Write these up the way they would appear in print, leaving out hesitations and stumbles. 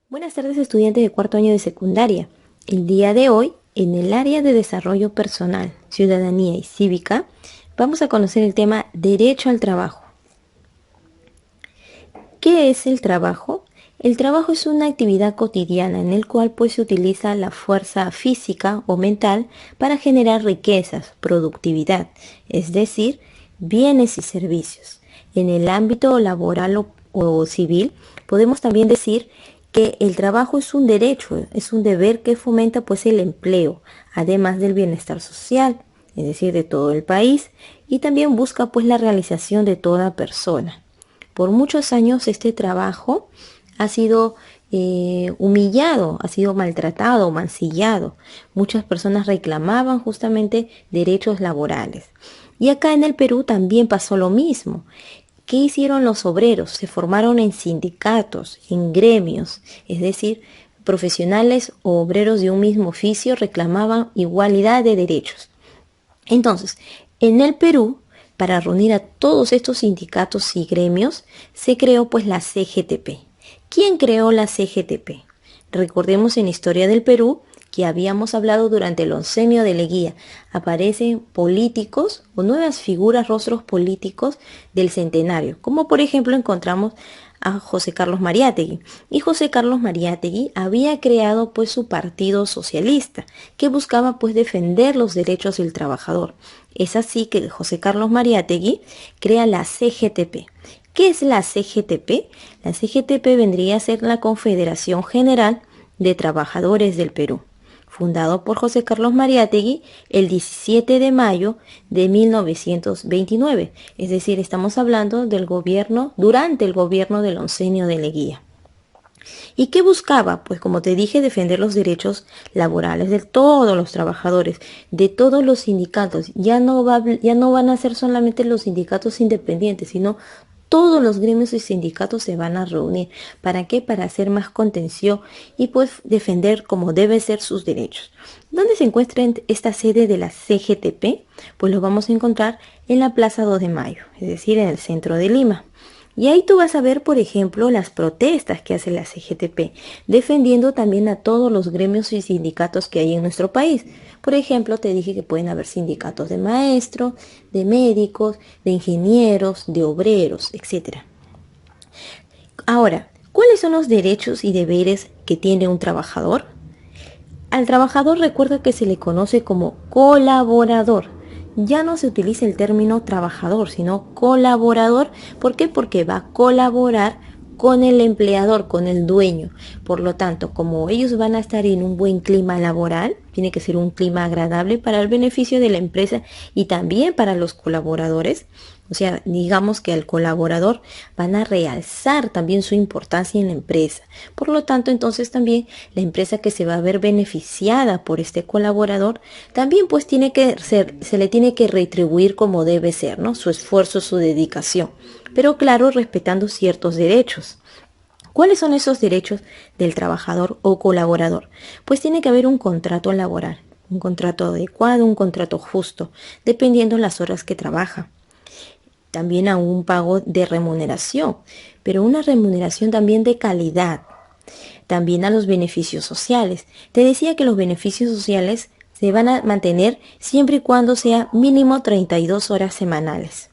Buenas tardes, estudiantes de cuarto año de secundaria. El día de hoy, en el área de desarrollo personal, ciudadanía y cívica, vamos a conocer el tema derecho al trabajo. ¿Qué es el trabajo? El trabajo es una actividad cotidiana en el cual se utiliza la fuerza física o mental para generar riquezas, productividad, es decir, bienes y servicios. En el ámbito laboral o civil, podemos también decir que el trabajo es un derecho, es un deber que fomenta pues el empleo, además del bienestar social, es decir, de todo el país, y también busca pues la realización de toda persona. Por muchos años este trabajo ha sido humillado, ha sido maltratado, mancillado. Muchas personas reclamaban justamente derechos laborales. Y acá en el Perú también pasó lo mismo. ¿Qué hicieron los obreros? Se formaron en sindicatos, en gremios, es decir, profesionales o obreros de un mismo oficio reclamaban igualdad de derechos. Entonces, en el Perú, para reunir a todos estos sindicatos y gremios, se creó pues la CGTP. ¿Quién creó la CGTP? Recordemos en Historia del Perú que habíamos hablado durante el oncenio de Leguía. Aparecen políticos o nuevas figuras, rostros políticos del centenario, como por ejemplo encontramos a José Carlos Mariátegui. Y José Carlos Mariátegui había creado pues su partido socialista, que buscaba pues defender los derechos del trabajador. Es así que José Carlos Mariátegui crea la CGTP. ¿Qué es la CGTP? La CGTP vendría a ser la Confederación General de Trabajadores del Perú, fundado por José Carlos Mariátegui el 17 de mayo de 1929. Es decir, estamos hablando del gobierno, durante el gobierno del oncenio de Leguía. ¿Y qué buscaba? Pues como te dije, defender los derechos laborales de todos los trabajadores, de todos los sindicatos. Ya no van a ser solamente los sindicatos independientes, sino todos los gremios y sindicatos se van a reunir. ¿Para qué? Para hacer más contención y pues defender como debe ser sus derechos. ¿Dónde se encuentra esta sede de la CGTP? Pues lo vamos a encontrar en la Plaza 2 de Mayo, es decir, en el centro de Lima. Y ahí tú vas a ver, por ejemplo, las protestas que hace la CGTP, defendiendo también a todos los gremios y sindicatos que hay en nuestro país. Por ejemplo, te dije que pueden haber sindicatos de maestros, de médicos, de ingenieros, de obreros, etc. Ahora, ¿cuáles son los derechos y deberes que tiene un trabajador? Al trabajador recuerda que se le conoce como colaborador. Ya no se utiliza el término trabajador, sino colaborador. ¿Por qué? Porque va a colaborar con el empleador, con el dueño. Por lo tanto, como ellos van a estar en un buen clima laboral, tiene que ser un clima agradable para el beneficio de la empresa y también para los colaboradores. O sea, digamos que al colaborador van a realzar también su importancia en la empresa. Por lo tanto, entonces también la empresa que se va a ver beneficiada por este colaborador, también pues se le tiene que retribuir como debe ser, ¿no? Su esfuerzo, su dedicación. Pero claro, respetando ciertos derechos. ¿Cuáles son esos derechos del trabajador o colaborador? Pues tiene que haber un contrato laboral, un contrato adecuado, un contrato justo, dependiendo las horas que trabaja. También a un pago de remuneración, pero una remuneración también de calidad. También a los beneficios sociales. Te decía que los beneficios sociales se van a mantener siempre y cuando sea mínimo 32 horas semanales.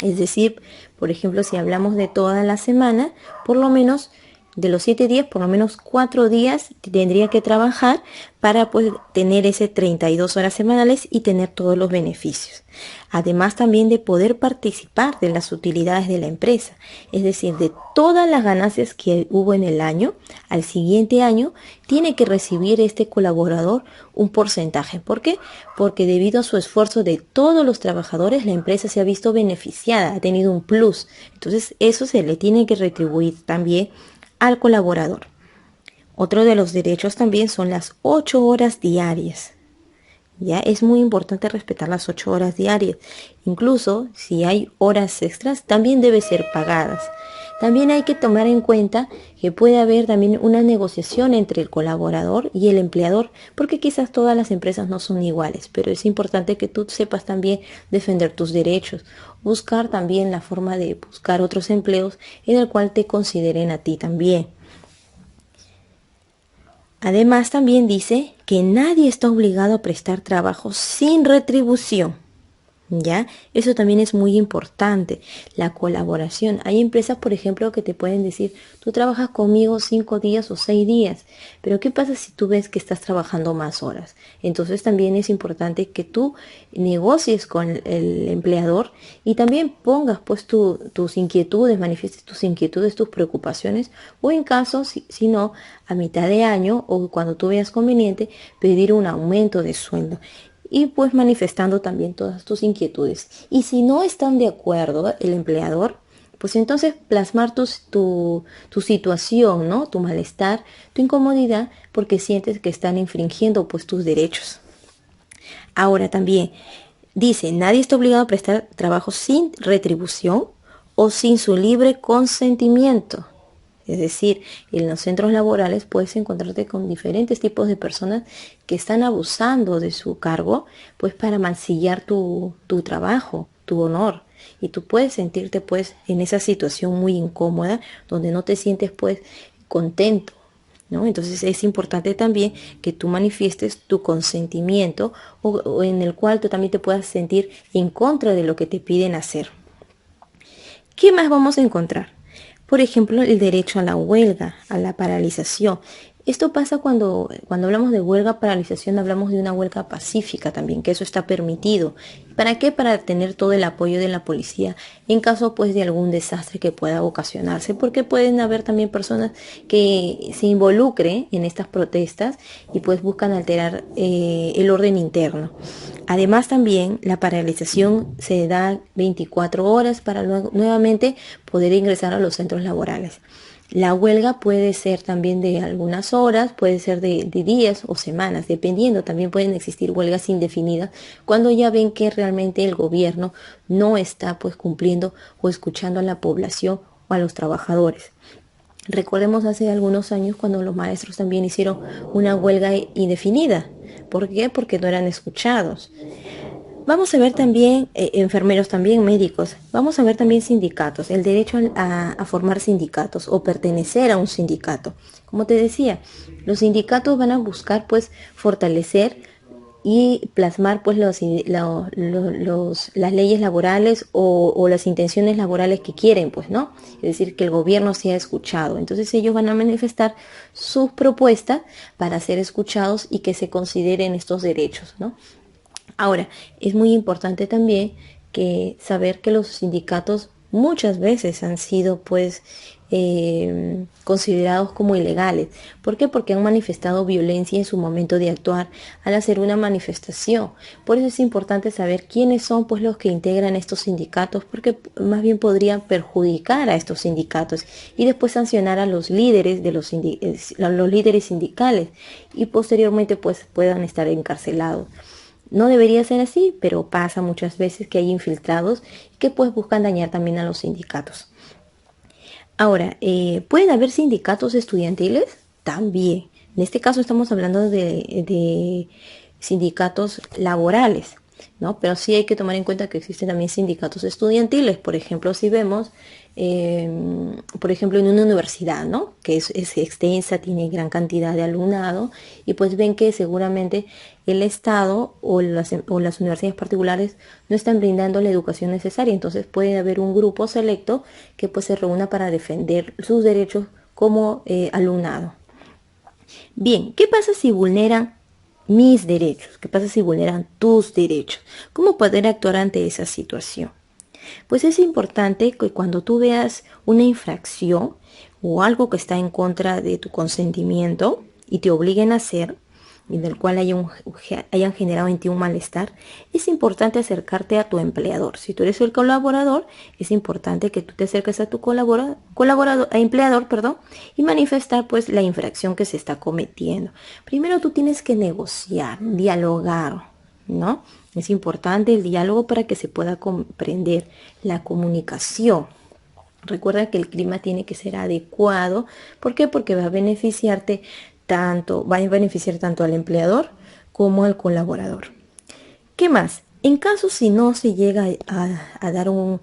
Es decir, por ejemplo, si hablamos de toda la semana, por lo menos de los 7 días, por lo menos 4 días tendría que trabajar para pues, tener ese 32 horas semanales y tener todos los beneficios. Además también de poder participar de las utilidades de la empresa, es decir, de todas las ganancias que hubo en el año, al siguiente año tiene que recibir este colaborador un porcentaje. ¿Por qué? Porque debido a su esfuerzo de todos los trabajadores, la empresa se ha visto beneficiada, ha tenido un plus. Entonces eso se le tiene que retribuir también al colaborador. Otro de los derechos también son las 8 horas diarias. Ya es muy importante respetar las 8 horas diarias. Incluso si hay horas extras, también deben ser pagadas. También hay que tomar en cuenta que puede haber también una negociación entre el colaborador y el empleador, porque quizás todas las empresas no son iguales, pero es importante que tú sepas también defender tus derechos, buscar también la forma de buscar otros empleos en el cual te consideren a ti también. Además, también dice que nadie está obligado a prestar trabajo sin retribución. ¿Ya? Eso también es muy importante, la colaboración. Hay empresas, por ejemplo, que te pueden decir, tú trabajas conmigo 5 días o 6 días, pero ¿qué pasa si tú ves que estás trabajando más horas? Entonces también es importante que tú negocies con el empleador y también pongas pues tus inquietudes, manifiestes tus inquietudes, tus preocupaciones, o en caso, si no, a mitad de año o cuando tú veas conveniente, pedir un aumento de sueldo y pues manifestando también todas tus inquietudes. Y si no están de acuerdo el empleador, pues entonces plasmar tu situación, ¿no? Tu malestar, tu incomodidad, porque sientes que están infringiendo pues tus derechos. Ahora también dice, nadie está obligado a prestar trabajo sin retribución o sin su libre consentimiento. Es decir, en los centros laborales puedes encontrarte con diferentes tipos de personas que están abusando de su cargo, pues para mancillar tu trabajo, tu honor. Y tú puedes sentirte pues en esa situación muy incómoda, donde no te sientes pues contento, ¿no? Entonces es importante también que tú manifiestes tu consentimiento o en el cual tú también te puedas sentir en contra de lo que te piden hacer. ¿Qué más vamos a encontrar? Por ejemplo, el derecho a la huelga, a la paralización. Esto pasa cuando hablamos de huelga, paralización, hablamos de una huelga pacífica también, que eso está permitido. ¿Para qué? Para tener todo el apoyo de la policía en caso pues de algún desastre que pueda ocasionarse, porque pueden haber también personas que se involucren en estas protestas y pues buscan alterar el orden interno. Además también la paralización se da 24 horas para nuevamente poder ingresar a los centros laborales. La huelga puede ser también de algunas horas, puede ser de días o semanas, dependiendo. También pueden existir huelgas indefinidas cuando ya ven que realmente el gobierno no está pues cumpliendo o escuchando a la población o a los trabajadores. Recordemos hace algunos años cuando los maestros también hicieron una huelga indefinida. ¿Por qué? Porque no eran escuchados. Vamos a ver también enfermeros, también médicos. Vamos a ver también sindicatos, el derecho a formar sindicatos o pertenecer a un sindicato. Como te decía, los sindicatos van a buscar pues fortalecer y plasmar pues las leyes laborales o las intenciones laborales que quieren, pues, ¿no? Es decir, que el gobierno sea escuchado. Entonces ellos van a manifestar sus propuestas para ser escuchados y que se consideren estos derechos, ¿no? Ahora, es muy importante también que saber que los sindicatos muchas veces han sido pues considerados como ilegales. ¿Por qué? Porque han manifestado violencia en su momento de actuar al hacer una manifestación. Por eso es importante saber quiénes son pues los que integran estos sindicatos, porque más bien podrían perjudicar a estos sindicatos y después sancionar a los líderes de los líderes sindicales y posteriormente pues puedan estar encarcelados. No debería ser así, pero pasa muchas veces que hay infiltrados que pues buscan dañar también a los sindicatos. Ahora, ¿pueden haber sindicatos estudiantiles? También. En este caso estamos hablando de sindicatos laborales, ¿no? Pero sí hay que tomar en cuenta que existen también sindicatos estudiantiles. Por ejemplo, si vemos, por ejemplo, en una universidad, ¿no? Que es extensa, tiene gran cantidad de alumnado, y pues ven que seguramente el Estado o las universidades particulares no están brindando la educación necesaria. Entonces puede haber un grupo selecto que pues se reúna para defender sus derechos como alumnado. Bien, ¿qué pasa si vulneran mis derechos? ¿Qué pasa si vulneran tus derechos? ¿Cómo poder actuar ante esa situación? Pues es importante que cuando tú veas una infracción o algo que está en contra de tu consentimiento y te obliguen a hacer, y del cual hayan generado en ti un malestar, es importante acercarte a tu empleador. Si tú eres el colaborador, es importante que tú te acerques a tu empleador, y manifestar pues la infracción que se está cometiendo. Primero tú tienes que negociar, dialogar, ¿no? Es importante el diálogo para que se pueda comprender la comunicación. Recuerda que el clima tiene que ser adecuado. ¿Por qué? Porque va a beneficiar tanto al empleador como al colaborador. ¿Qué más? En caso si no se llega a dar una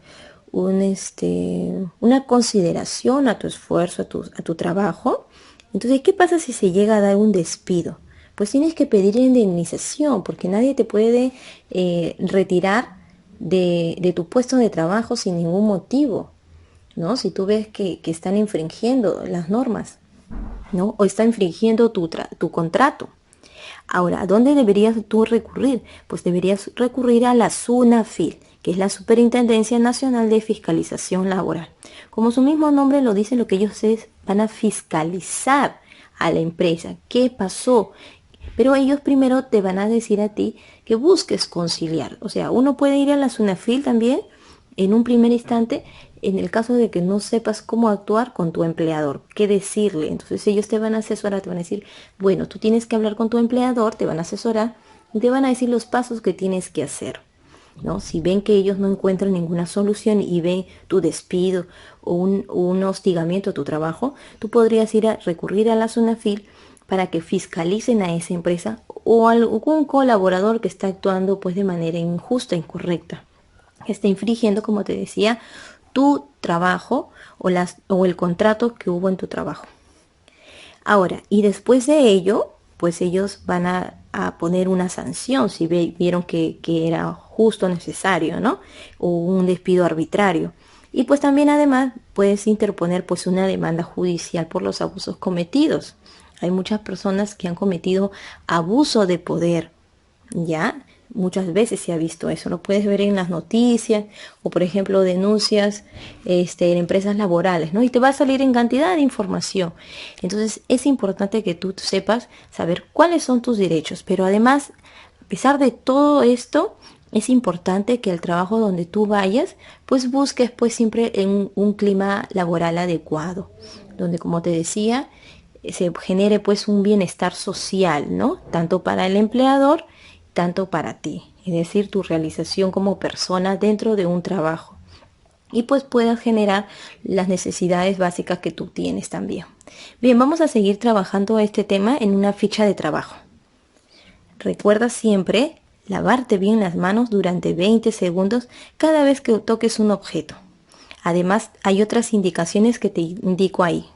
consideración a tu esfuerzo, a tu trabajo, Entonces, ¿qué pasa si se llega a dar un despido? Pues tienes que pedir indemnización porque nadie te puede retirar de tu puesto de trabajo sin ningún motivo, ¿no? Si tú ves que están infringiendo las normas, ¿no? O está infringiendo tu contrato. Ahora, ¿a dónde deberías tú recurrir? Pues deberías recurrir a la SUNAFIL, que es la Superintendencia Nacional de Fiscalización Laboral. Como su mismo nombre lo dice, lo que ellos van a fiscalizar a la empresa. ¿Qué pasó? Pero ellos primero te van a decir a ti que busques conciliar. O sea, uno puede ir a la SUNAFIL también en un primer instante en el caso de que no sepas cómo actuar con tu empleador, qué decirle. Entonces ellos te van a asesorar, te van a decir, bueno, tú tienes que hablar con tu empleador, te van a asesorar y te van a decir los pasos que tienes que hacer, ¿no? Si ven que ellos no encuentran ninguna solución y ven tu despido o un hostigamiento a tu trabajo, tú podrías ir a recurrir a la SUNAFIL para que fiscalicen a esa empresa o a algún colaborador que está actuando pues de manera injusta, incorrecta, que está infringiendo, como te decía, tu trabajo o el contrato que hubo en tu trabajo. Ahora, y después de ello, pues ellos van a poner una sanción si vieron que era justo, necesario, ¿no? O un despido arbitrario. Y pues también además puedes interponer pues una demanda judicial por los abusos cometidos. Hay muchas personas que han cometido abuso de poder, ¿ya? Muchas veces se ha visto eso, lo puedes ver en las noticias o por ejemplo denuncias en empresas laborales, ¿no? Y te va a salir en cantidad de información. Entonces es importante que tú sepas saber cuáles son tus derechos, pero además, a pesar de todo esto, es importante que el trabajo donde tú vayas, pues busques pues siempre en un clima laboral adecuado, donde como te decía, se genere pues un bienestar social, ¿no? Tanto para el empleador, tanto para ti, es decir, tu realización como persona dentro de un trabajo. Y pues puedas generar las necesidades básicas que tú tienes también. Bien, vamos a seguir trabajando este tema en una ficha de trabajo. Recuerda siempre lavarte bien las manos durante 20 segundos cada vez que toques un objeto. Además, hay otras indicaciones que te indico ahí.